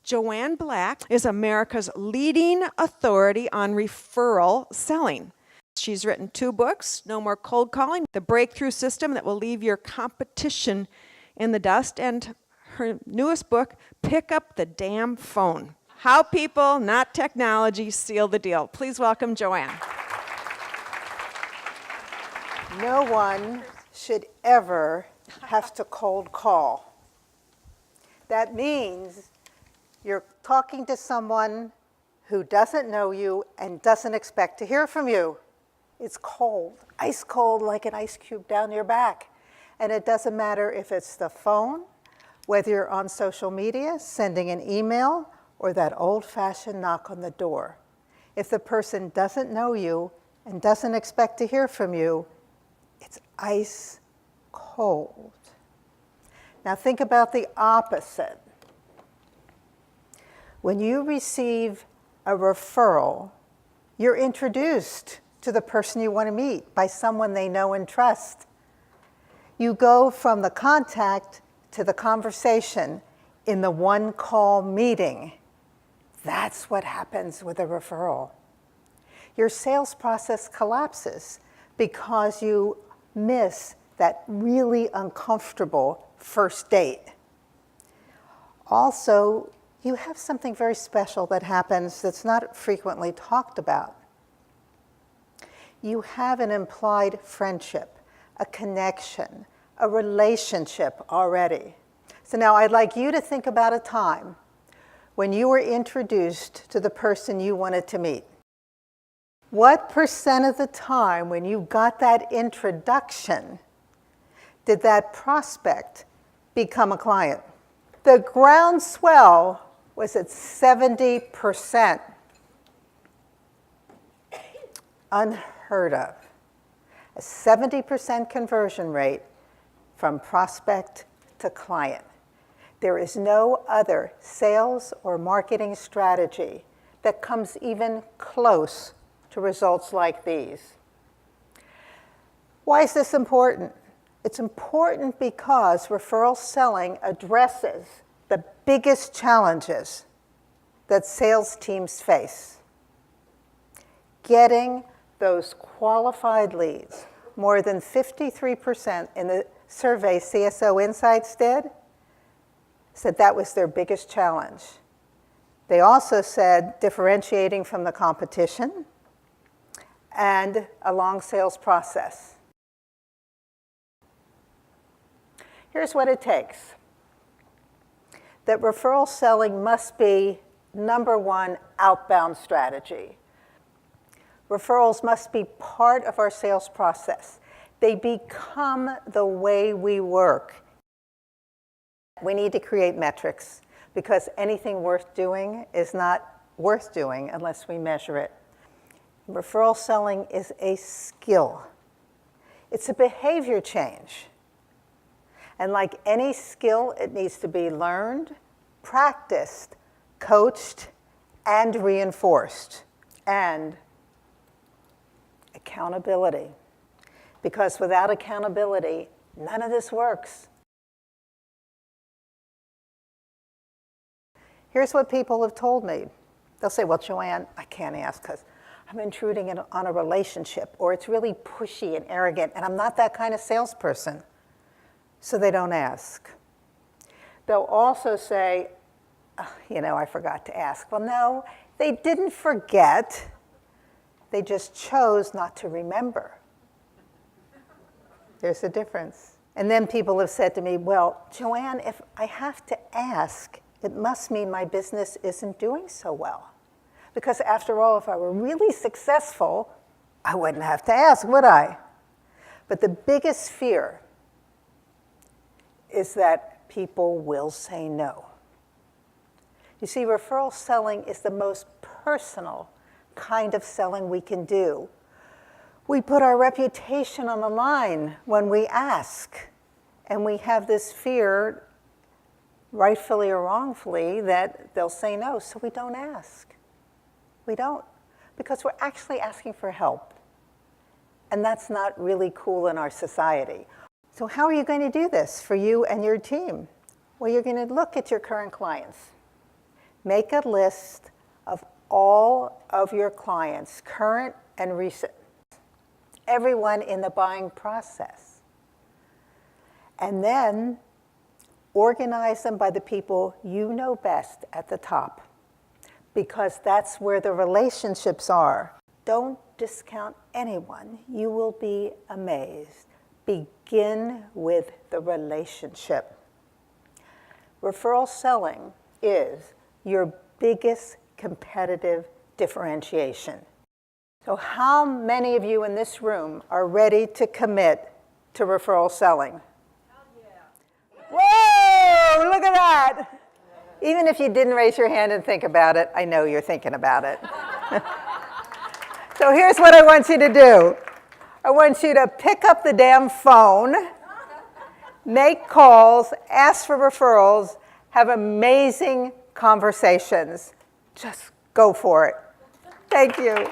Joanne Black is America's leading authority on referral selling. She's written 2 books, No More Cold Calling, The Breakthrough System That Will Leave Your Competition in the Dust, and her newest book, Pick Up the Damn Phone. How people, not technology, seal the deal. Please welcome Joanne. No one should ever have to cold call. That means you're talking to someone who doesn't know you and doesn't expect to hear from you. It's cold, ice cold, like an ice cube down your back. And it doesn't matter if it's the phone, whether you're on social media, sending an email, or that old-fashioned knock on the door. If the person doesn't know you and doesn't expect to hear from you, it's ice cold. Now think about the opposite. When you receive a referral, you're introduced to the person you want to meet by someone they know and trust. You go from the contact to the conversation in the one-call meeting. That's what happens with a referral. Your sales process collapses because you miss that really uncomfortable first date. Also, you have something very special that happens that's not frequently talked about. You have an implied friendship, a connection, a relationship already. So now I'd like you to think about a time when you were introduced to the person you wanted to meet. What % of the time when you got that introduction did that prospect become a client? The groundswell was at 70%. Unheard of. A 70% conversion rate from prospect to client. There is no other sales or marketing strategy that comes even close to results like these. Why is this important? It's important because referral selling addresses the biggest challenges that sales teams face. Getting those qualified leads. More than 53% in the survey CSO Insights did said that was their biggest challenge. They also said differentiating from the competition and a long sales process. Here's what it takes. That referral selling must be #1 outbound strategy. Referrals must be part of our sales process. They become the way we work. We need to create metrics because anything worth doing is not worth doing unless we measure it. Referral selling is a skill. It's a behavior change. And like any skill, it needs to be learned, practiced, coached, and reinforced. And accountability. Because without accountability, none of this works. Here's what people have told me. They'll say, well, Joanne, I can't ask because I'm intruding on a relationship, or it's really pushy and arrogant, and I'm not that kind of salesperson. So they don't ask. They'll also say, oh, I forgot to ask. Well, no, they didn't forget. They just chose not to remember. There's a difference. And then people have said to me, well, Joanne, if I have to ask, it must mean my business isn't doing so well. Because after all, if I were really successful, I wouldn't have to ask, would I? But the biggest fear is that people will say no. You see, referral selling is the most personal kind of selling we can do. We put our reputation on the line when we ask, and we have this fear, rightfully or wrongfully, that they'll say no, so we don't ask. We don't, because we're actually asking for help. And that's not really cool in our society. So how are you going to do this for you and your team? Well, you're going to look at your current clients. Make a list of all of your clients, current and recent, everyone in the buying process. And then organize them by the people you know best at the top, because that's where the relationships are. Don't discount anyone. You will be amazed. Begin with the relationship. Referral selling is your biggest competitive differentiation. So how many of you in this room are ready to commit to referral selling? Hell yeah. Whoa, look at that. Even if you didn't raise your hand and think about it, I know you're thinking about it. So here's what I want you to do. I want you to pick up the damn phone, make calls, ask for referrals, have amazing conversations. Just go for it. Thank you.